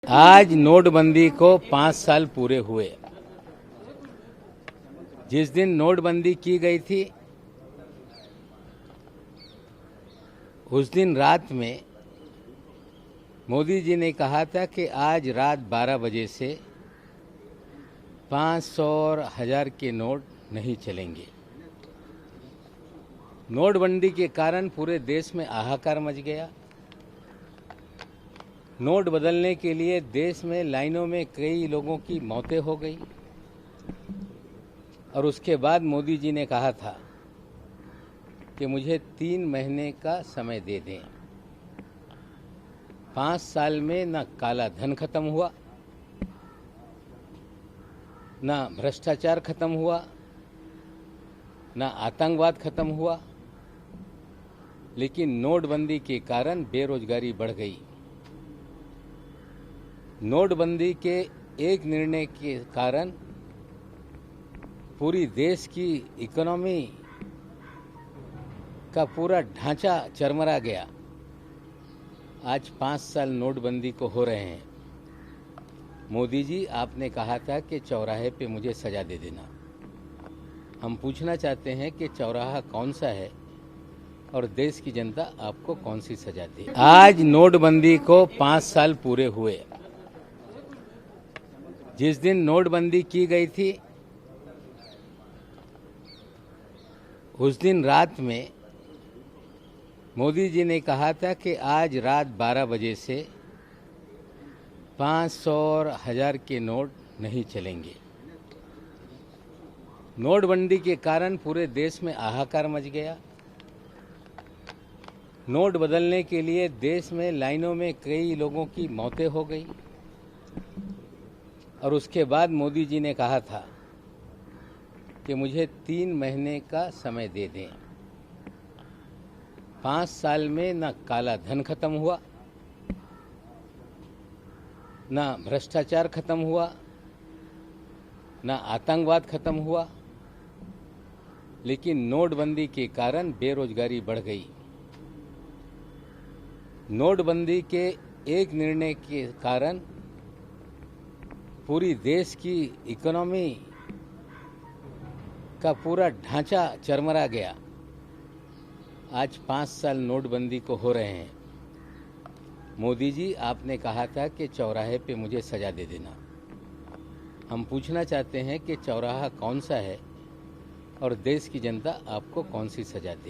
आज नोटबंदी को 5 साल पूरे हुए। जिस दिन नोटबंदी की गई थी उस दिन रात में मोदी जी ने कहा था कि आज रात 12 बजे से 500 और 1000 के नोट नहीं चलेंगे। नोटबंदी के कारण पूरे देश में हाहाकार मच गया। नोट बदलने के लिए देश में लाइनों में कई लोगों की मौतें हो गई और उसके बाद मोदी जी ने कहा था कि मुझे 3 महीने का समय दे दें। 5 साल में न काला धन खत्म हुआ, न भ्रष्टाचार खत्म हुआ, न आतंकवाद खत्म हुआ, लेकिन नोटबंदी के कारण बेरोजगारी बढ़ गई। नोटबंदी के एक निर्णय के कारण पूरी देश की इकोनॉमी का पूरा ढांचा चरमरा गया। आज 5 साल नोटबंदी को हो रहे हैं। मोदी जी, आपने कहा था कि चौराहे पे मुझे सजा दे देना। हम पूछना चाहते हैं कि चौराहा कौन सा है और देश की जनता आपको कौन सी सजा दे। आज नोटबंदी को 5 साल पूरे हुए। जिस दिन नोटबंदी की गई थी उस दिन रात में मोदी जी ने कहा था कि आज रात 12 बजे से 500 और 1000 के नोट नहीं चलेंगे। नोटबंदी के कारण पूरे देश में हाहाकार मच गया। नोट बदलने के लिए देश में लाइनों में कई लोगों की मौतें हो गई और उसके बाद मोदी जी ने कहा था कि मुझे 3 महीने का समय दे दें। 5 साल में न काला धन खत्म हुआ, न भ्रष्टाचार खत्म हुआ, न आतंकवाद खत्म हुआ, लेकिन नोटबंदी के कारण बेरोजगारी बढ़ गई। नोटबंदी के एक निर्णय के कारण पूरी देश की इकोनॉमी का पूरा ढांचा चरमरा गया। आज 5 साल नोटबंदी को हो रहे हैं। मोदी जी, आपने कहा था कि चौराहे पे मुझे सजा दे देना। हम पूछना चाहते हैं कि चौराहा कौन सा है और देश की जनता आपको कौन सी सजा दे।